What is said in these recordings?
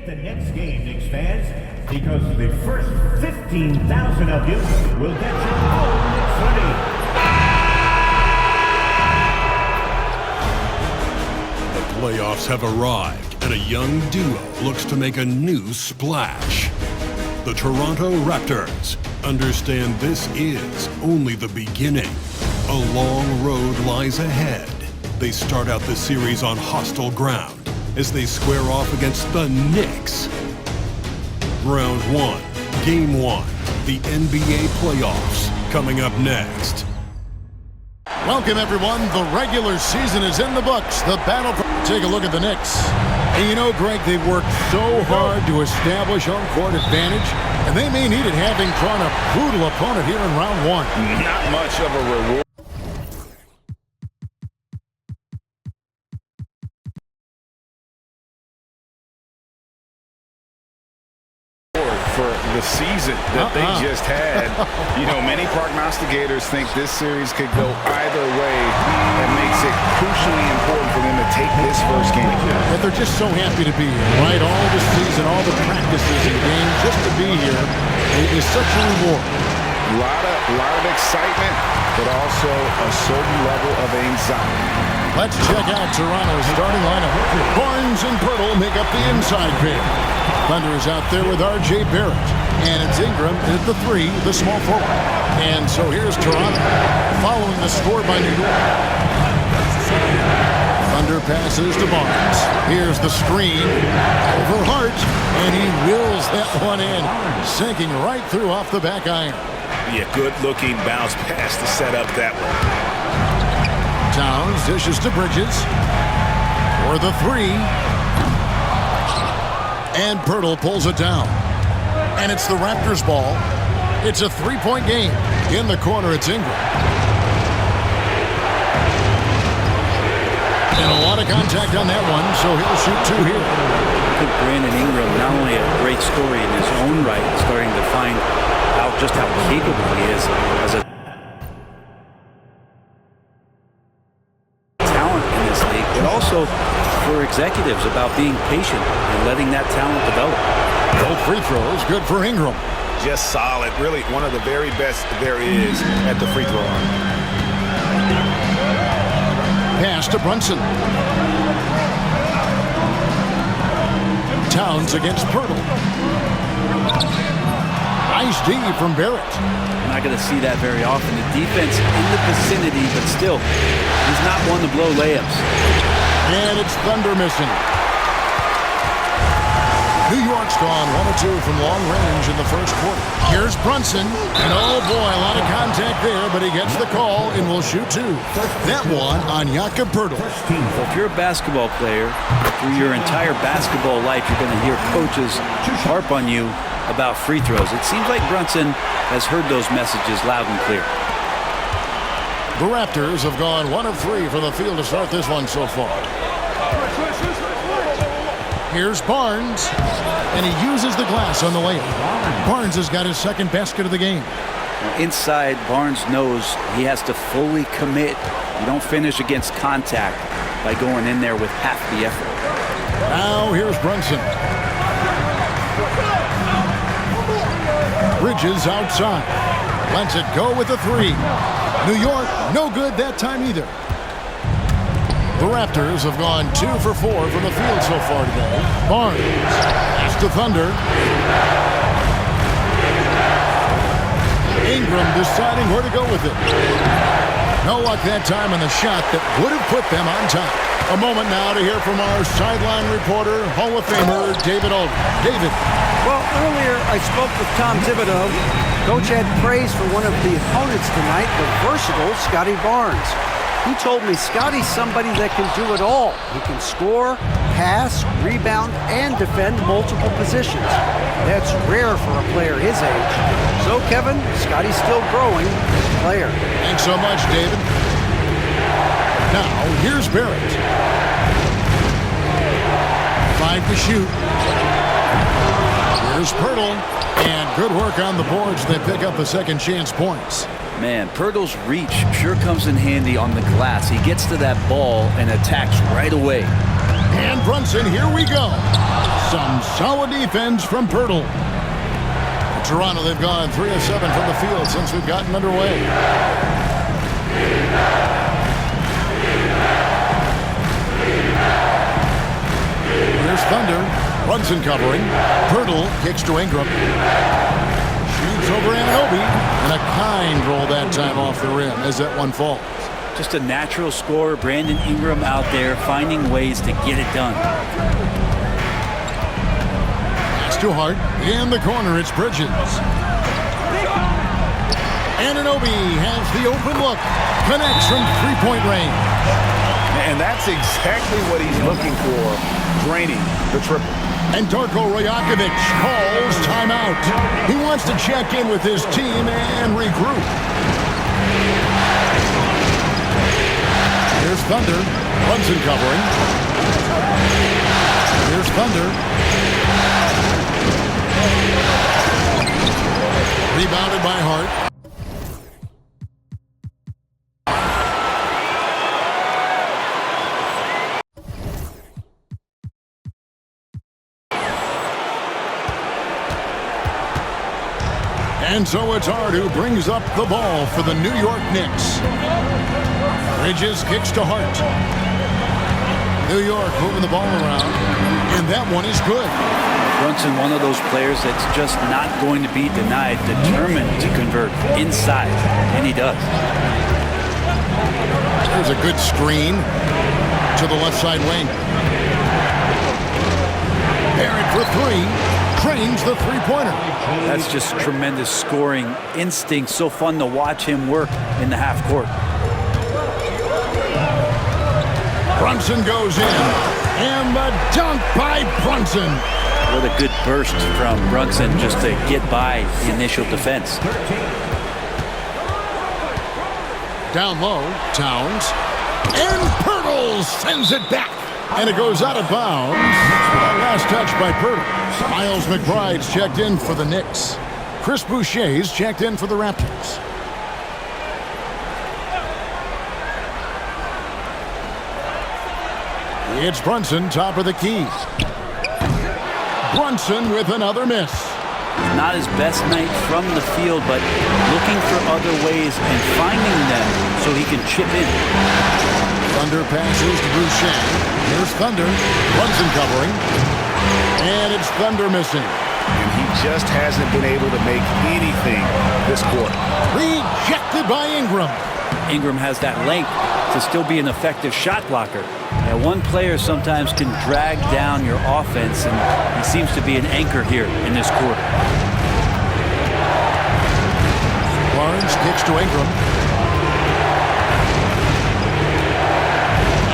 the next game, Knicks fans, because the first 15,000 of you will get your own Knicks hoodie. The playoffs have arrived, and a young duo looks to make a new splash. The Toronto Raptors understand this is only the beginning. A long road lies ahead. They start out the series on hostile ground as they square off against the Knicks. Round 1, Game 1, the NBA playoffs, coming up next. Welcome, everyone. The regular season is in the books. The battle for... Take a look at the Knicks. And you know, Greg, they've worked so hard to establish home court advantage, and they may need it, having drawn a brutal opponent here in round 1. Not much of a reward for the season that they just had. You know, many prognosticators think this series could go either way. That makes it crucially important for them to take this first game. But they're just so happy to be here, right? All the season, all the practices and games, just to be here is such a reward. A lot of excitement, but also a certain level of anxiety. Let's check out Toronto's starting lineup. Barnes and Pirtle make up the inside pair. Thunder is out there with R.J. Barrett. And it's Ingram at the 3, the small forward. And so here's Toronto, following the score by New York. Thunder passes to Barnes. Here's the screen over Hart, and he wills that one in, sinking right through off the back iron. Yeah, good-looking bounce pass to set up that one. Towns dishes to Bridges for the 3. And Pirtle pulls it down. And it's the Raptors ball. It's a 3-point game. In the corner, it's Ingram. And a lot of contact on that one, so he'll shoot 2 here. I think Brandon Ingram, not only a great story in his own right, starting to find out just how capable he is as a talent in this league, but also for executives about being patient and letting that talent develop. Both free throws, good for Ingram. Just solid. Really one of the very best there is at the free throw line. Pass to Brunson. Towns against Pirtle. Nice D from Barrett. We're not going to see that very often. The defense in the vicinity, but still, he's not one to blow layups. And it's Thunder missing. New York's gone 1 of 2 from long range in the first quarter. Here's Brunson. And oh boy, a lot of contact there, but he gets the call and will shoot 2. That one on Jakob Pirtle. If you're a basketball player, through your entire basketball life, you're going to hear coaches harp on you about free throws. It seems like Brunson has heard those messages loud and clear. The Raptors have gone 1 of 3 from the field to start this one so far. Here's Barnes, and he uses the glass on the layup. Barnes has got his second basket of the game. Inside, Barnes knows he has to fully commit. You don't finish against contact by going in there with half the effort. Now here's Brunson. Bridges outside. Lets it go with the 3. New York, no good that time either. The Raptors have gone 2 for 4 from the field so far today. Barnes. Pass to Thunder. Ingram deciding where to go with it. No luck that time on the shot that would have put them on top. A moment now to hear from our sideline reporter, Hall of Famer David Aldridge. David. Well, earlier I spoke with Tom Thibodeau. Coach had praise for one of the opponents tonight, the versatile Scotty Barnes. He told me Scotty's somebody that can do it all. He can score, pass, rebound, and defend multiple positions. That's rare for a player his age. So, Kevin, Scotty's still growing as a player. Thanks so much, David. Now, here's Barrett. 5 to shoot. Here's Pirtle. And good work on the boards. They pick up the second chance points. Man, Pirtle's reach sure comes in handy on the glass. He gets to that ball and attacks right away. And Brunson, here we go. Some solid defense from Pirtle. Toronto, they've gone 3 of 7 from the field since we've gotten underway. Here's Thunder. Brunson covering. Pirtle kicks to Ingram. Shoots over Anunoby. And a kind roll that time off the rim as that one falls. Just a natural scorer, Brandon Ingram out there finding ways to get it done. Pass to Hart. In the corner, it's Bridges. Anunoby has the open look. Connects from three-point range. And that's exactly what he's looking for, draining the triple. And Darko Rajakovic calls timeout. He wants to check in with his team and regroup. Here's Thunder. Brunson covering. Here's Thunder. Rebounded by Hart. And so it's Hart who brings up the ball for the New York Knicks. Bridges kicks to Hart. New York moving the ball around. And that one is good. Brunson, one of those players that's just not going to be denied, determined to convert inside, and he does. There's a good screen to the left side wing. Barrett for three. Trains the three-pointer. That's just tremendous scoring instinct. So fun to watch him work in the half court. Brunson goes in. And the dunk by Brunson. What a good burst from Brunson just to get by the initial defense. Down low, Towns. And Pirtle sends it back. And it goes out of bounds. Last touch by Pirtle. Miles McBride's checked in for the Knicks. Chris Boucher's checked in for the Raptors. It's Brunson, top of the key. Brunson with another miss. Not his best night from the field, but looking for other ways and finding them so he can chip in. Thunder passes to Boucher. Here's Thunder. Brunson covering. And it's Thunder missing. And he just hasn't been able to make anything this quarter. Rejected by Ingram. Ingram has that length to still be an effective shot blocker. And one player sometimes can drag down your offense, and he seems to be an anchor here in this quarter. Barnes kicks to Ingram.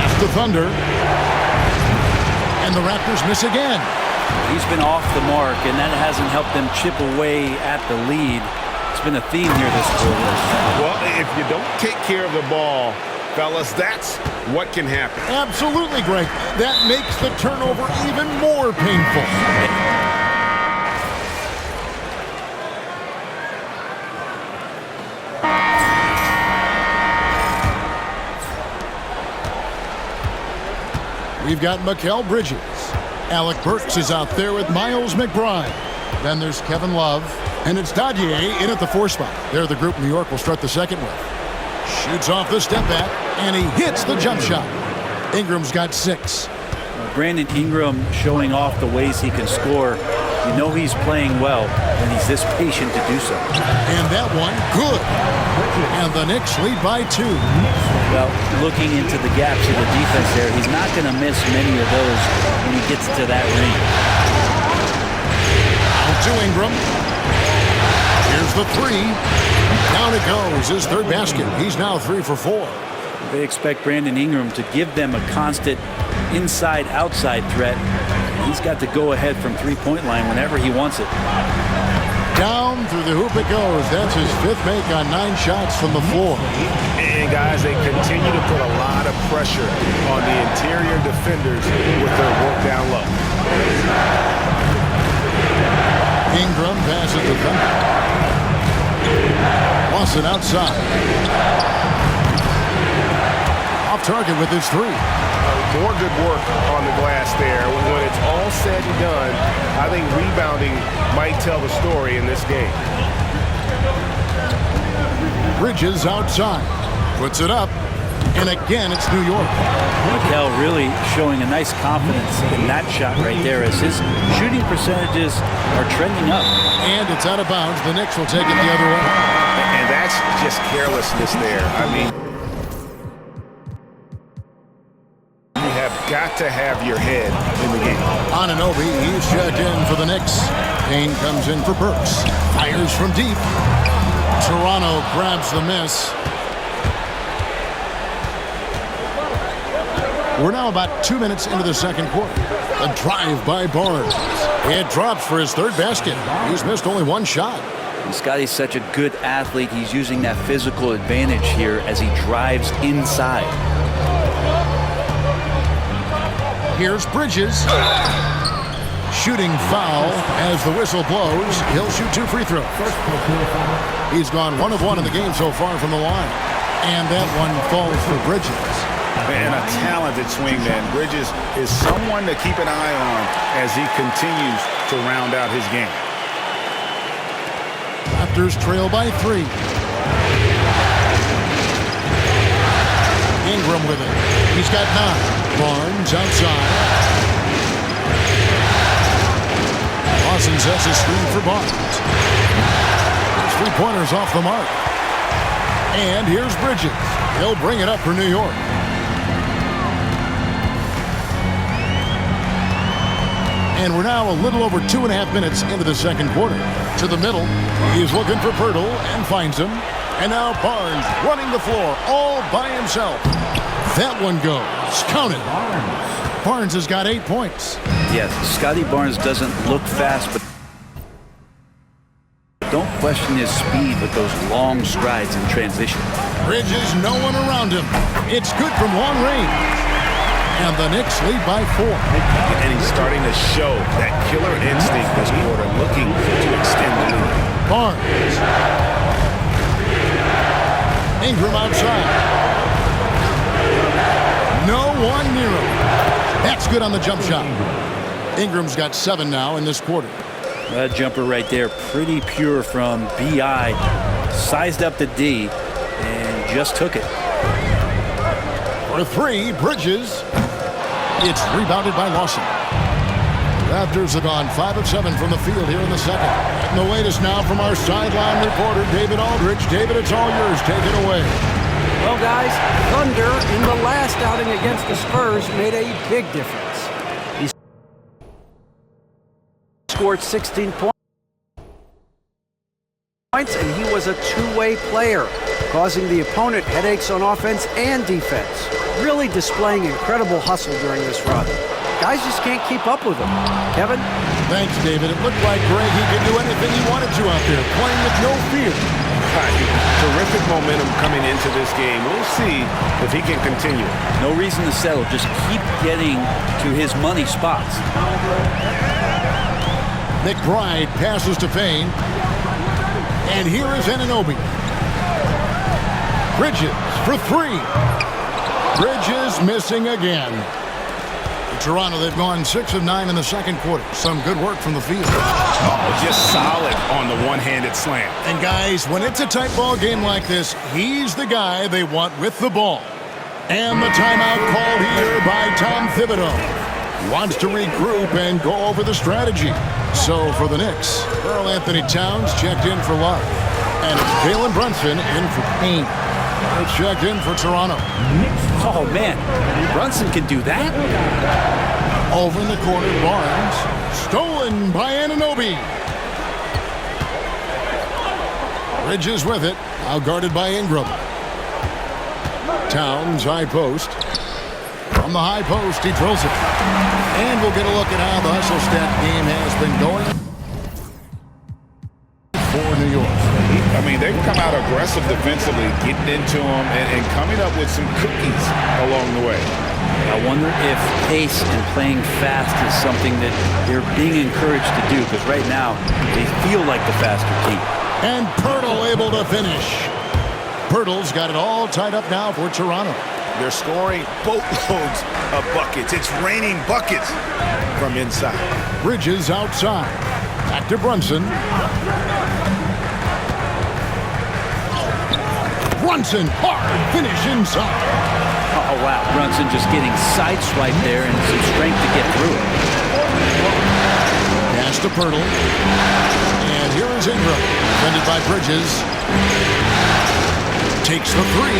Pass to Thunder. And the Raptors miss again. He's been off the mark, and that hasn't helped them chip away at the lead. It's been a theme here this quarter. Well, if you don't take care of the ball, fellas, that's what can happen. Absolutely, Greg. That makes the turnover even more painful. We've got Mikal Bridges. Alec Burks is out there with Miles McBride. Then there's Kevin Love. And it's Dadier in at the 4 spot. They're the group New York will start the second with. Shoots off the step back, and he hits the jump shot. Ingram's got 6. Brandon Ingram showing off the ways he can score. You know he's playing well, and he's this patient to do so. And that one, good. And the Knicks lead by 2. Well, looking into the gaps of the defense there, he's not going to miss many of those when he gets to that ring. Out to Ingram. Here's the 3. Down it goes. His third basket. He's now 3 for 4. They expect Brandon Ingram to give them a constant inside-outside threat. He's got to go ahead from three-point line whenever he wants it. Down through the hoop it goes. That's his 5th make on 9 shots from the floor. And guys, they continue to put a lot of pressure on the interior defenders with their work down low. Ingram passes to Thunder. Lawson outside. Off target with his 3. more good work on the glass there. When it's all said and done, I think rebounding might tell the story in this game. Bridges outside. Puts it up. And again, it's New York. Mikel really showing a nice confidence in that shot right there as his shooting percentages are trending up. And it's out of bounds. The Knicks will take it the other way. And that's just carelessness there. I mean, you have got to have your head in the game. Anunoby, he's checked in for the Knicks. Kane comes in for Burks. Fires from deep. Toronto grabs the miss. We're now about 2 minutes into the second quarter. A drive by Barnes. It drops for his third basket. He's missed only one shot. And Scotty's such a good athlete. He's using that physical advantage here as he drives inside. Here's Bridges. Shooting foul as the whistle blows. He'll shoot 2 free throws. He's gone 1 of 1 in the game so far from the line. And that one falls for Bridges. And a talented swingman. Bridges is someone to keep an eye on as he continues to round out his game. Raptors trail by 3. Ingram with it. He's got 9. Barnes outside. Lawson sets a screen for Barnes. His 3-pointers off the mark. And here's Bridges. He'll bring it up for New York. And we're now a little over 2.5 minutes into the second quarter. To the middle. He's looking for Pirtle and finds him. And now Barnes running the floor all by himself. That one goes. Count it. Barnes has got 8 points. Yes, Scotty Barnes doesn't look fast, but don't question his speed with those long strides in transition. Bridges, no one around him. It's good from long range. And the Knicks lead by 4. And he's starting to show that killer instinct this quarter, looking to extend the lead. Barnes. Ingram outside. No one near him. That's good on the jump shot. Ingram's got 7 now in this quarter. That jumper right there, pretty pure from B.I. Sized up the D and just took it. For 3, Bridges. It's rebounded by Lawson. Raptors have gone 5 of 7 from the field here in the second. And the latest now from our sideline reporter, David Aldridge. David, it's all yours. Take it away. Well, guys, Thunder in the last outing against the Spurs made a big difference. He scored 16 points, and he was a two-way player, causing the opponent headaches on offense and defense. Really displaying incredible hustle during this run. Guys just can't keep up with him. Kevin? Thanks, David. It looked like Greg, he could do anything he wanted to out there, playing with no fear. Terrific momentum coming into this game. We'll see if he can continue. No reason to settle. Just keep getting to his money spots. McBride passes to Payne. And here is Anunoby. Bridges for 3. Bridges missing again. Toronto, they've gone 6 of 9 in the second quarter. Some good work from the field. Oh, just solid on the one-handed slam. And guys, when it's a tight ball game like this, he's the guy they want with the ball. And the timeout called here by Tom Thibodeau. Wants to regroup and go over the strategy. So for the Knicks, Karl Anthony Towns checked in for Love. And it's Jalen Brunson in for Payne. It's checked in for Toronto. Oh, man. Brunson can do that? Over in the corner, Barnes. Stolen by Anunoby. Bridges with it. Now guarded by Ingram. Towns, high post. From the high post, he drills it. And we'll get a look at how the hustle stat game has been going for New York. I mean, they've come out aggressive defensively, getting into them and coming up with some cookies along the way. I wonder if pace and playing fast is something that they're being encouraged to do, because right now they feel like the faster team. And Pirtle able to finish. Pirtle's got it all tied up now for Toronto. They're scoring boatloads of buckets. It's raining buckets from inside. Bridges outside. Back to Brunson. Brunson, hard finish inside. Oh, wow. Brunson just getting sideswiped there and some strength to get through it. Pass to Pirtle. And here is Ingram. Defended by Bridges. Takes the three.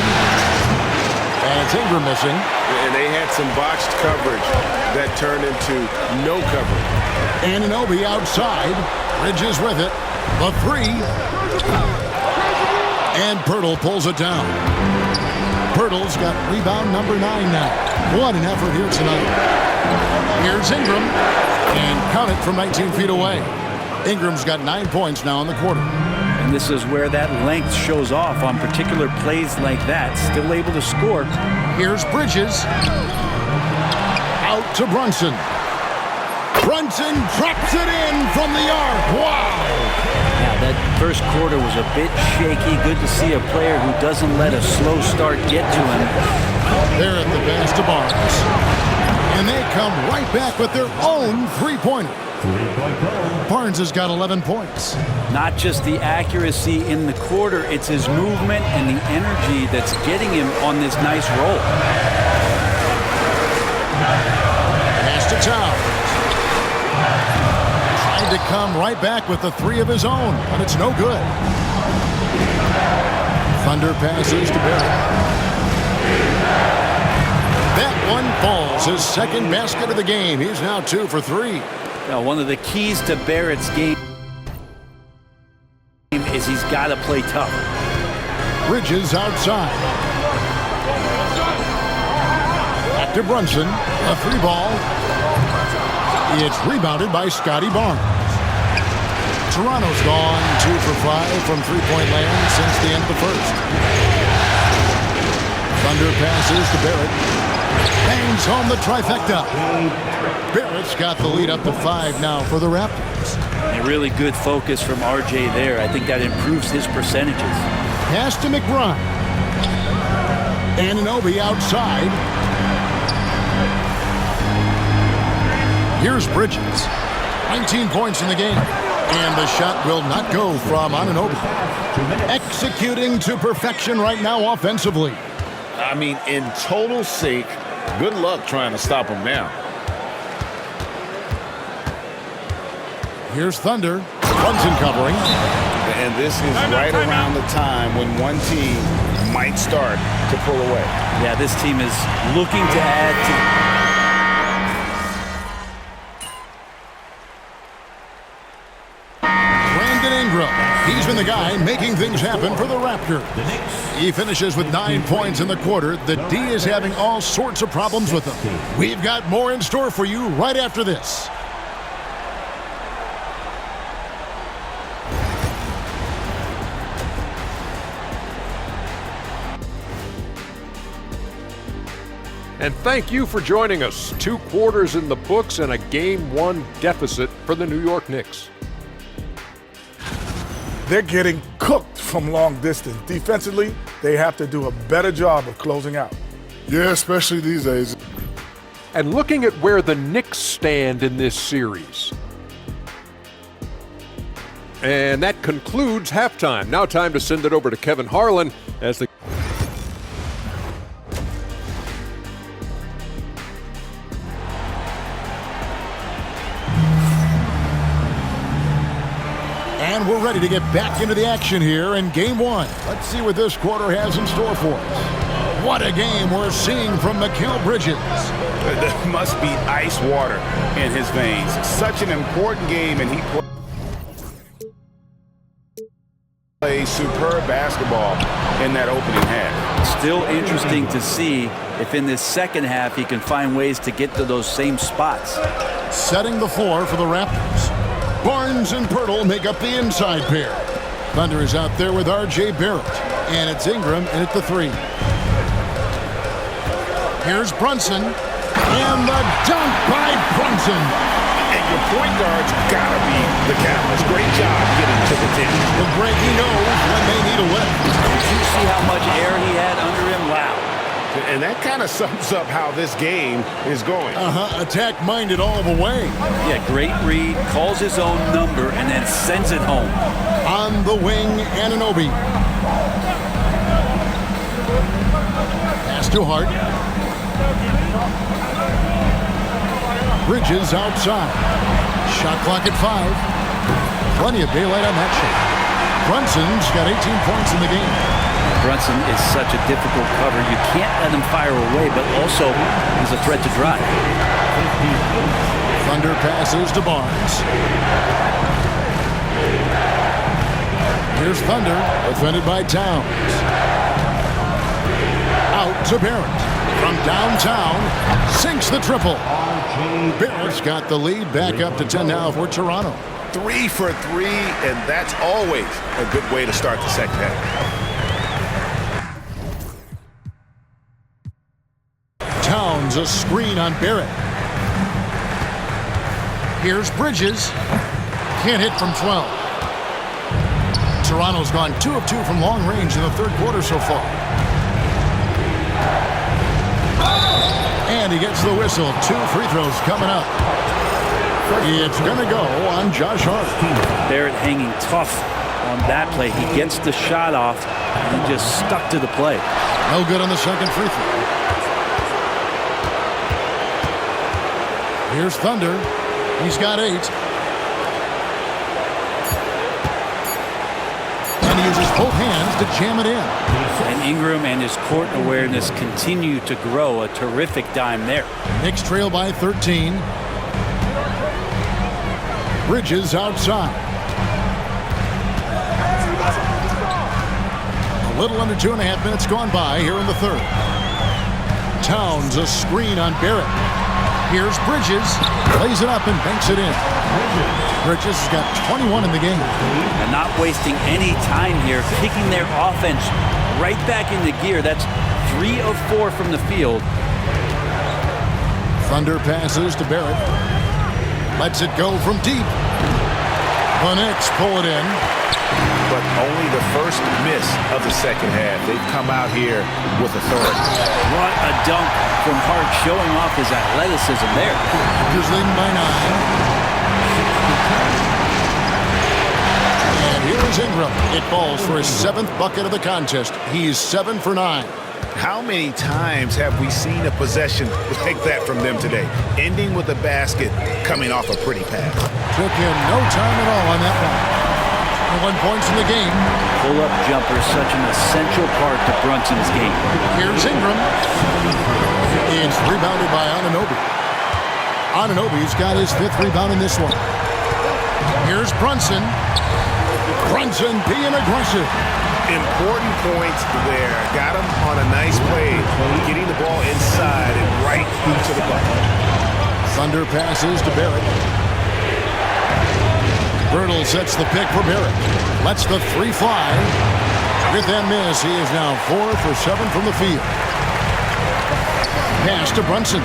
And it's Ingram missing. And they had some botched coverage that turned into no coverage. Anunoby outside. Bridges with it. The three. And Pirtle pulls it down. Pirtle's got rebound number 9 now. What an effort here tonight. Here's Ingram. And count it from 19 feet away. Ingram's got 9 points now in the quarter. And this is where that length shows off on particular plays like that. Still able to score. Here's Bridges. Out to Brunson. Brunson drops it in from the arc. Wow! Now, that first quarter was a bit shaky. Good to see a player who doesn't let a slow start get to him. They're at the pass to Barnes. And they come right back with their own three-pointer. Barnes has got 11 points. Not just the accuracy in the quarter, it's his movement and the energy that's getting him on this nice roll. Pass to Towns. Trying to come right back with the three of his own, but it's no good. Thunder passes to Barrett. That one falls. His second basket of the game. He's now 2 for 3. Now, one of the keys to Barrett's game is he's got to play tough. Bridges outside. Back to Brunson. A 3-ball. It's rebounded by Scotty Barnes. Toronto's gone 2 for 5 from three-point land since the end of the first. Thunder passes to Barrett. Bangs home the trifecta. Barrett's got the lead up to 5 now for the Raptors. A really good focus from RJ there. I think that improves his percentages. Pass to McBride. Anunoby outside. Here's Bridges. 19 points in the game. And the shot will not go from Anunoby. Executing to perfection right now offensively. I mean, in total sync. Good luck trying to stop him now. Here's Thunder. Brunson covering. And this is right around the time when one team might start to pull away. Yeah, this team is looking to add to... He's been the guy making things happen for the Raptors. He finishes with 9 points in the quarter. The D is having all sorts of problems with him. We've got more in store for you right after this. And thank you for joining us. 2 quarters in the books and a Game 1 deficit for the New York Knicks. They're getting cooked from long distance. Defensively, they have to do a better job of closing out. Yeah, especially these days. And looking at where the Knicks stand in this series. And that concludes halftime. Now time to send it over to Kevin Harlan as the... And we're ready to get back into the action here in Game 1. Let's see what this quarter has in store for us. What a game we're seeing from Mikal Bridges. There must be ice water in his veins. Such an important game, and he plays superb basketball in that opening half. Still interesting to see if in this second half he can find ways to get to those same spots. Setting the floor for the Raptors. Barnes and Pirtle make up the inside pair. Thunder is out there with R.J. Barrett. And it's Ingram in at the 3. Here's Brunson. And the dunk by Brunson. And your point guard's gotta be the catalyst. Great job getting to the 10. The break he knows when they need a lift. Did you see how much air he had under him? Wow. And that kind of sums up how this game is going. Attack-minded all the way. Yeah, great read, calls his own number, and then sends it home. On the wing, Anunoby. Pass to Hart. Bridges outside. Shot clock at 5. Plenty of daylight on that shot. Brunson's got 18 points in the game. Brunson is such a difficult cover. You can't let him fire away, but also he's a threat to drive. Thunder passes to Barnes. Here's Thunder, defended by Towns. Out to Barrett. From downtown, sinks the triple. Barrett's got the lead back up to 10 now for Toronto. 3 for 3, and that's always a good way to start the second half. Towns a screen on Barrett. Here's Bridges. Can't hit from 12. Toronto's gone 2 of 2 from long range in the third quarter so far. And he gets the whistle. 2 free throws coming up. It's going to go on Josh Hart. Barrett hanging tough on that play. He gets the shot off, and he just stuck to the play. No good on the second free throw. Here's Thunder. He's got 8. And he uses both hands to jam it in. And Ingram and his court awareness continue to grow. A terrific dime there. Knicks trail by 13. Bridges outside. A little under 2.5 minutes gone by here in the third. Towns a screen on Barrett. Here's Bridges. Lays it up and banks it in. Bridges has got 21 in the game. And not wasting any time here. Kicking their offense right back into gear. That's 3 of 4 from the field. Thunder passes to Barrett. Lets it go from deep. The Knicks pull it in. But only the first miss of the second half. They've come out here with authority. What a dunk from Hart, showing off his athleticism there. Here's leading by 9. And here is Ingram. It falls for his 7th bucket of the contest. He's 7 for 9. How many times have we seen a possession like that from them today? Ending with a basket, coming off a pretty pass. Took him no time at all on that one. 1 points in the game. Pull-up jumper, such an essential part to Brunson's game. Here's Ingram. It's rebounded by Anunoby. Anunoby's got his 5th rebound in this one. Here's Brunson. Brunson being aggressive. Important points there. Got him on a nice play, getting the ball inside and right to the bucket. Thunder passes to Barrett. Birtle sets the pick for Barrett. Lets the 3 fly. With that miss, he is now 4 for 7 from the field. Pass to Brunson.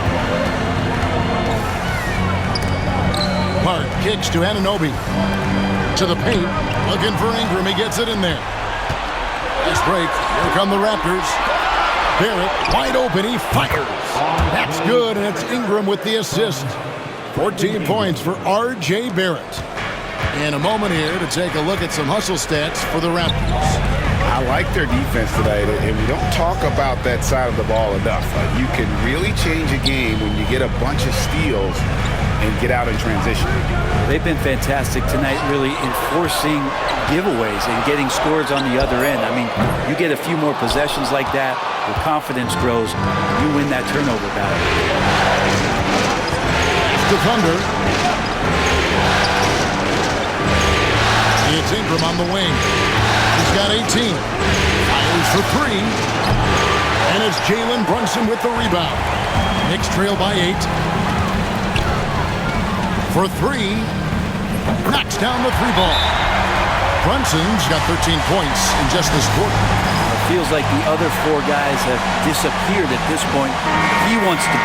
Hart kicks to Anunoby. To the paint. Looking for Ingram. He gets it in there. Nice break. Here come the Raptors. Barrett wide open. He fires. That's good, and it's Ingram with the assist. 14 points for R.J. Barrett. In a moment here to take a look at some hustle stats for the Raptors. I like their defense tonight, and we don't talk about that side of the ball enough. You can really change a game when you get a bunch of steals and get out in transition. They've been fantastic tonight, really enforcing giveaways and getting scores on the other end. I mean, you get a few more possessions like that, your confidence grows, you win that turnover battle. The Thunder. It's Ingram on the wing. He's got 18. Fires for 3. And it's Jalen Brunson with the rebound. Knicks trail by 8. For 3. Knocks down the 3 ball. Brunson's got 13 points in just this quarter. It feels like the other 4 guys have disappeared at this point. He wants to...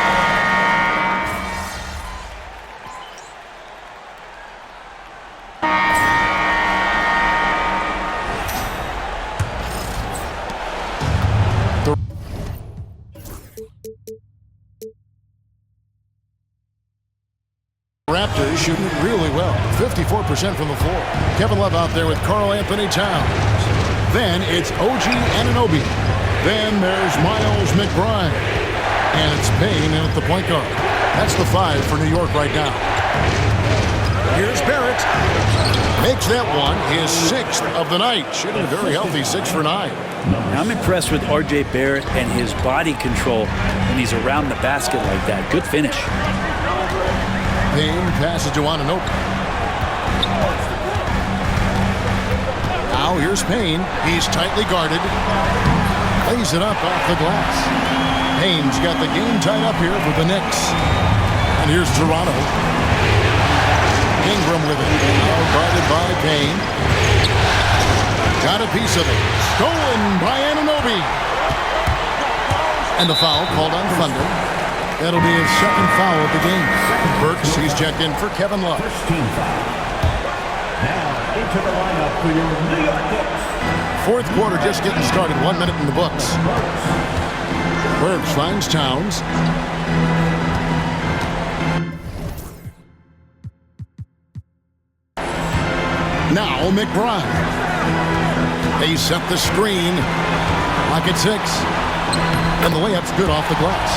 shooting really well. 54% from the floor. Kevin Love out there with Karl Anthony Towns. Then it's OG Anunoby. Then there's Miles McBride. And it's Payne in at the point guard. That's the 5 for New York right now. Here's Barrett. Makes that one his 6th of the night. Shooting a very healthy 6 for 9. I'm impressed with R.J. Barrett and his body control when he's around the basket like that. Good finish. Payne passes to Anunoby. Now here's Payne. He's tightly guarded. Lays it up off the glass. Payne's got the game tied up here for the Knicks. And here's Toronto. Ingram with it. Now guarded by Payne. Got a piece of it. Stolen by Anunoby. And the foul called on Thunder. That'll be his 2nd foul of the game. Burks, he's checked in for Kevin Love. First team foul. Now into the lineup for your New York Knicks. 4th quarter just getting started. 1 minute in the books. Burks finds Towns. Now McBride. They set the screen. Like it's 6. And the layup's good off the glass.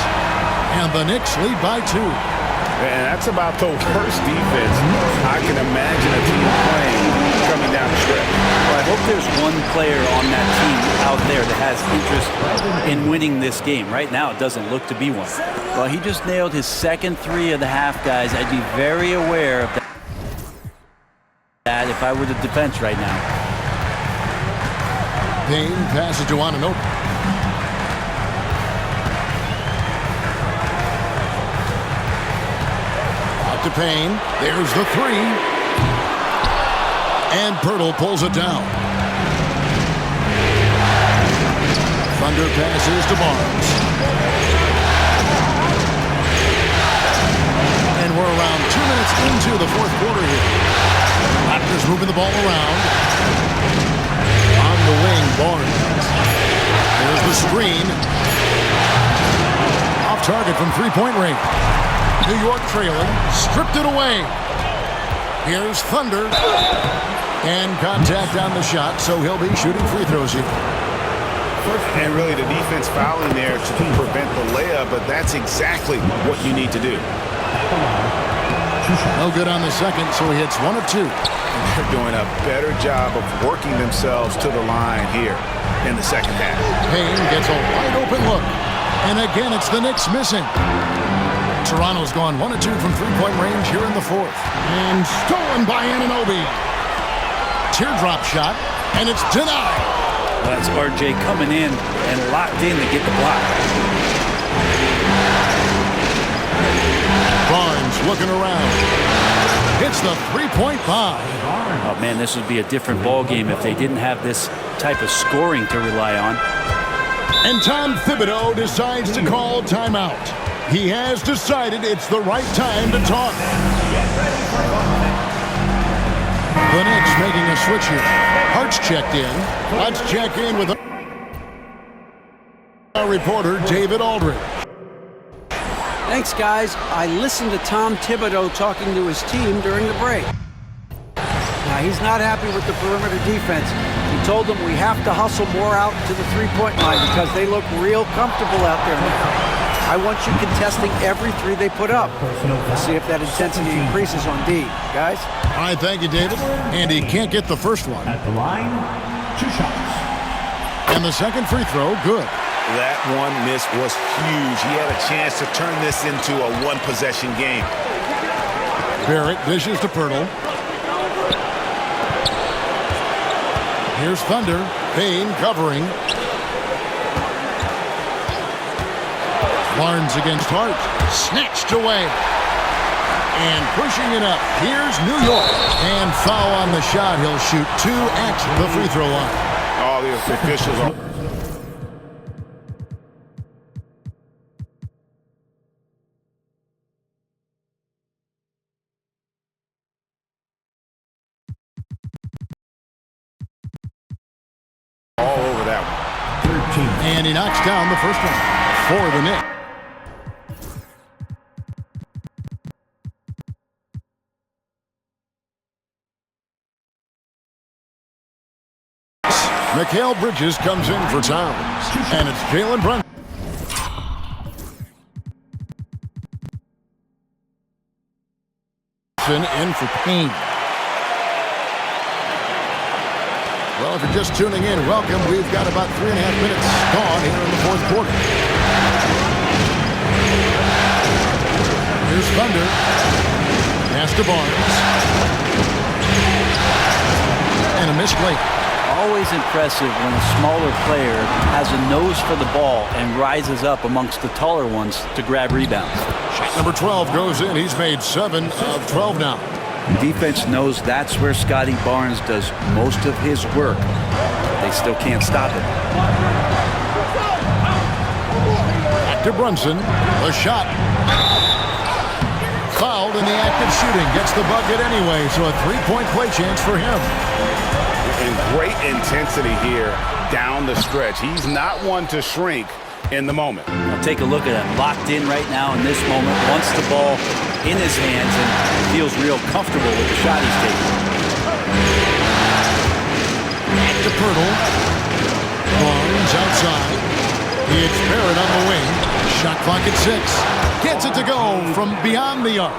And the Knicks lead by 2. And that's about the worst defense I can imagine a team playing coming down the stretch. Well, I hope there's one player on that team out there that has interest in winning this game. Right now, it doesn't look to be one. Well, he just nailed his 2nd 3 of the half, guys. I'd be very aware of that if I were the defense right now. Payne passes to Anunoby. Out to Payne. There's the 3. And Pirtle pulls it down. Thunder passes to Barnes. And we're around 2 minutes into the 4th quarter here. Raptors moving the ball around. On the wing, Barnes. There's the screen. Off target from 3-point range. New York trailing. Stripped it away. Here's Thunder. And contact on the shot, so he'll be shooting free throws here. And really the defense fouling there to prevent the layup, but that's exactly what you need to do. No good on the second, so he hits 1 of 2. They're doing a better job of working themselves to the line here in the 2nd half. Payne gets a wide open look. And again, it's the Knicks missing. Toronto's gone 1 of 2 from 3-point range here in the 4th. And stolen by Anunoby. Teardrop shot, and it's denied. Well, that's R.J. coming in and locked in to get the block. Barnes looking around. Hits the 3-point bomb. Oh, man, this would be a different ball game if they didn't have this type of scoring to rely on. And Tom Thibodeau decides to call timeout. He has decided it's the right time to talk. The Knicks making a switch here. Hart's checked in. Let's check in with our reporter, David Aldridge. Thanks, guys. I listened to Tom Thibodeau talking to his team during the break. Now, he's not happy with the perimeter defense. He told them we have to hustle more out to the 3-point line because they look real comfortable out there now. I want you contesting every 3 they put up. Let's see if that intensity increases on D. Guys? All right, thank you, David. And he can't get the first one. At the line, 2 shots. And the second free throw, good. That one miss was huge. He had a chance to turn this into a 1-possession game. Barrett dishes to Pirtle. Here's Thunder. Payne covering. Barnes against Hart. Snatched away. And pushing it up. Here's New York. And foul on the shot. He'll shoot 2 at the free throw line. All the officials are... all over that one. And he knocks down the first one for the Knicks. Mikal Bridges comes in for Towns. And it's Jalen Brunson in for Payne. Well, if you're just tuning in, welcome. We've got about 3.5 minutes gone here in the fourth quarter. Here's Thunder. Pass to Barnes. And a missed late. Always impressive when a smaller player has a nose for the ball and rises up amongst the taller ones to grab rebounds. Shot number 12 goes in. He's made 7 of 12 now. Defense knows that's where Scotty Barnes does most of his work. They still can't stop it. Back to Brunson. The shot. Fouled in the act of shooting. Gets the bucket anyway, so a 3-point play chance for him. And great intensity here down the stretch. He's not one to shrink in the moment. Now take a look at him. Locked in right now in this moment. Wants the ball in his hands and feels real comfortable with the shot he's taking. Back to Pirtle. Barnes outside. It's Barrett on the wing. Shot clock at 6. Gets it to go from beyond the arc.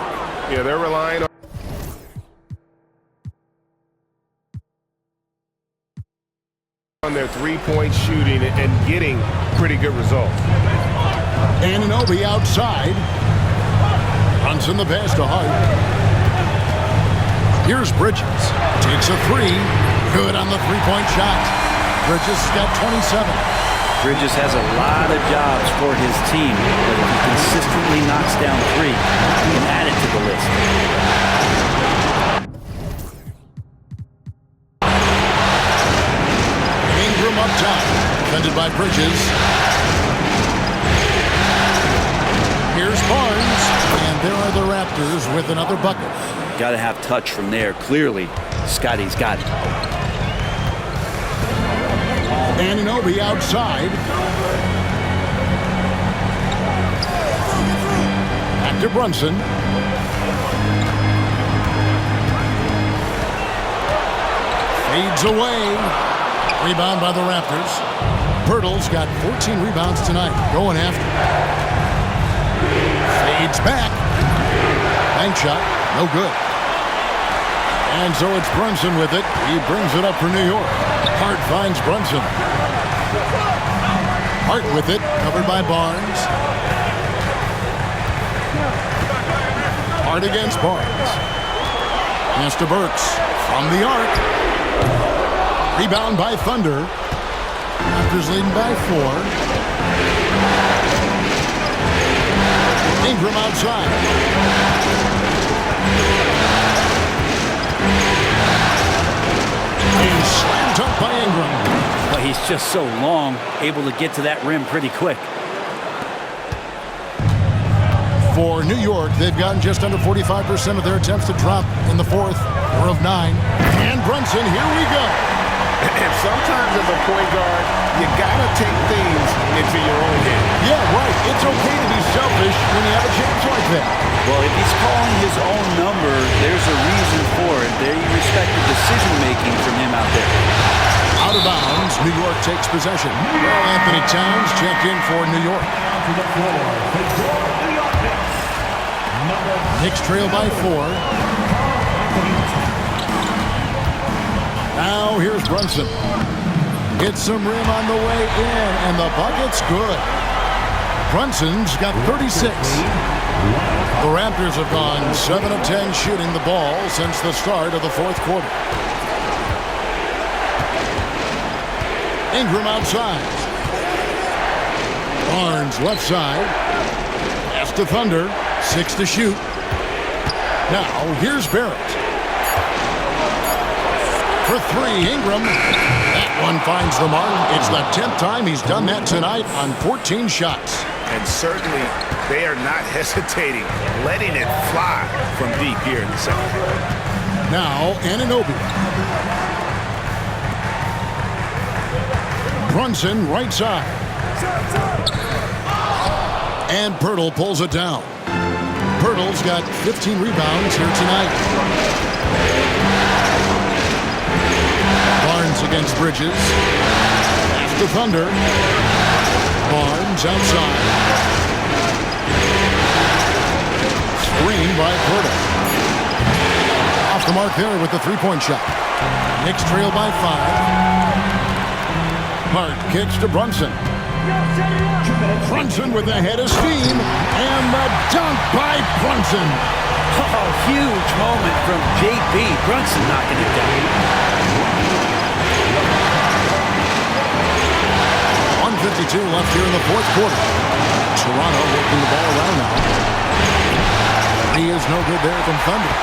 Yeah, they're relying on their three-point shooting and getting pretty good results. Anunoby outside. Runs in the pass to Hart. Here's Bridges. Takes a 3. Good on the three-point shot. Bridges got 27. Bridges has a lot of jobs for his team, but if he consistently knocks down 3, he can add it to the list. Ingram up top. Defended by Bridges. Here's Barnes. And there are the Raptors with another bucket. Got to have touch from there. Clearly, Scotty's got it. Anunoby outside. Back to Brunson. Fades away. Rebound by the Raptors. Pirtle's got 14 rebounds tonight. Going after. Fades back. Bank shot. No good. And so it's Brunson with it. He brings it up for New York. Hart finds Brunson. Hart with it. Covered by Barnes. Hart against Barnes. Pass to Burks. From the arc. Rebound by Thunder. Raptors leading by 4. Ingram outside. He's slammed up by Ingram. But he's just so long, able to get to that rim pretty quick. For New York, they've gotten just under 45% of their attempts to drop in the fourth. 4 of 9. And Brunson, here we go. And sometimes as a point guard, you gotta take things into your own hand. Yeah, right. It's okay to be selfish when you have a chance like that. Well, if he's calling his own number, there's a reason for it. They respect the decision-making from him out there. Out of bounds, New York takes possession. Well, Anthony Towns checked in for New York. Knicks trail by 4. Now here's Brunson. Hits some rim on the way in, and the bucket's good. Brunson's got 36. The Raptors have gone 7 of 10 shooting the ball since the start of the fourth quarter. Ingram outside. Barnes left side. Pass to Thunder. 6 to shoot. Now here's Barrett. For 3, Ingram. That one finds the mark. It's the 10th time he's done that tonight on 14 shots. And certainly they are not hesitating, letting it fly from deep here in the second. Now Anunoby. Brunson right side. And Pirtle pulls it down. Pirtle's got 15 rebounds here tonight. Barnes defense against Bridges. Pass to Thunder. Barnes outside. Screen by Porter. Off the mark there with the three-point shot. Knicks trail by 5. Hart kicks to Brunson. Brunson with a head of steam. And the dunk by Brunson. Oh, huge moment from J.B. Brunson knocking it down. 1:52 left here in the fourth quarter. Toronto working the ball around now. He is no good there from Thunder.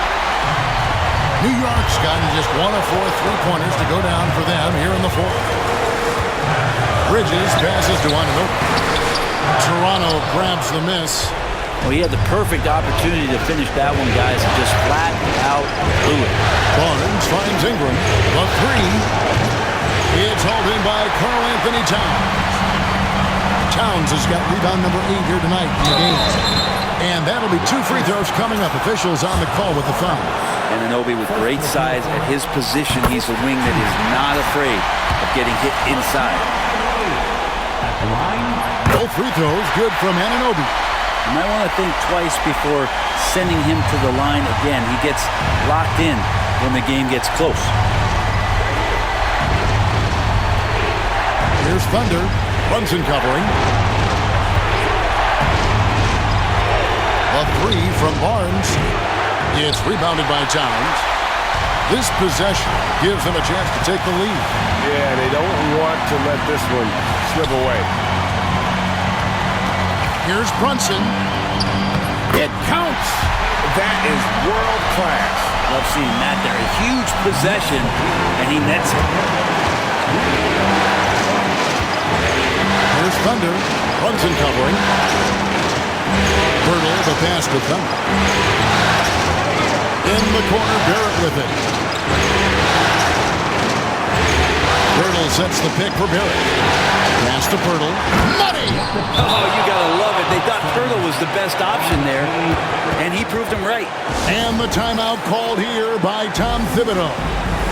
New York's gotten just 1 of 4 three-pointers to go down for them here in the fourth. Bridges passes to Anunoby. Toronto grabs the miss. Well, he had the perfect opportunity to finish that one, guys, and just flat out blew it. Barnes finds Ingram. The three. It's hauled in by Karl Anthony Towns. Towns has got rebound number 8 here tonight in the game. And that'll be 2 free throws coming up. Officials on the call with the foul. Anunoby with great size at his position. He's a wing that is not afraid of getting hit inside. Both free throws good from Anunoby. You might want to think twice before sending him to the line again. He gets locked in when the game gets close. Here's Thunder. Brunson covering. A three from Barnes. It's rebounded by Towns. This possession gives them a chance to take the lead. Yeah, they don't want to let this one slip away. Here's Brunson. It counts. That is world class. Love seeing that there. A huge possession, and he nets it. Here's Thunder. Brunson covering. Birtle, the pass to Thunder. In the corner, Barrett with it. Birtle sets the pick for Barrett. Pass to Birtle. Money! Oh, you gotta love it. They thought Pirtle was the best option there, and he proved them right. And the timeout called here by Tom Thibodeau.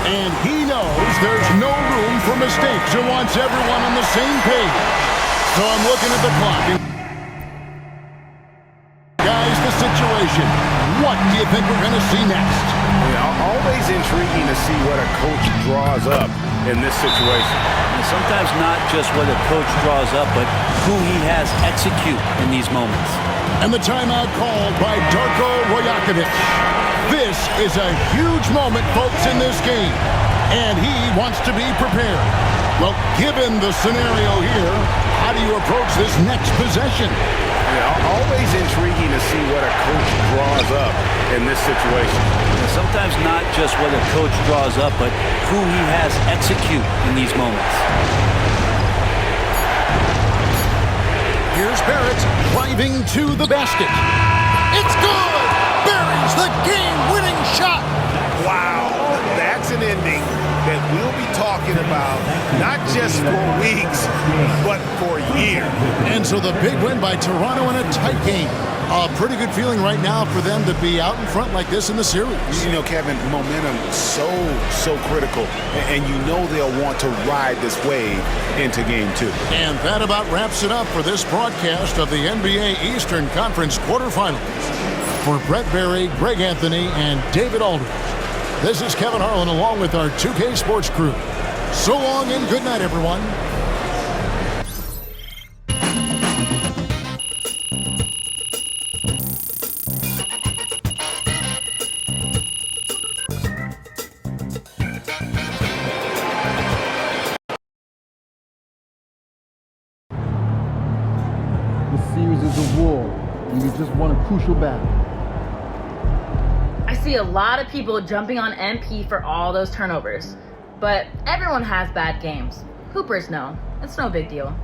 And he knows there's no room for mistakes and wants everyone on the same page. So I'm looking at the clock. Guys, the situation. What do you think we're going to see next? Always intriguing to see what a coach draws up in this situation. And sometimes not just what a coach draws up, but who he has execute in these moments. And the timeout called by Darko Rajakovic. This is a huge moment, folks, in this game. And he wants to be prepared. Well, given the scenario here, how do you approach this next possession? Always intriguing to see what a coach draws up in this situation. And sometimes not just what a coach draws up, but who he has execute in these moments. Here's Barrett driving to the basket. It's good! Buries the game-winning shot! Wow, that's an ending that we'll be talking about not just for weeks, but for years. And so the big win by Toronto in a tight game. A pretty good feeling right now for them to be out in front like this in the series. You know, Kevin, momentum so critical, and you know they'll want to ride this wave into Game 2. And that about wraps it up for this broadcast of the NBA Eastern Conference quarterfinals. For Brett Berry, Greg Anthony, and David Aldridge, this is Kevin Harlan along with our 2K Sports crew. So long and good night, everyone. This series is a war, and you just won a crucial battle. I see a lot of people jumping on MP for all those turnovers, but everyone has bad games. Hoopers know. It's no big deal.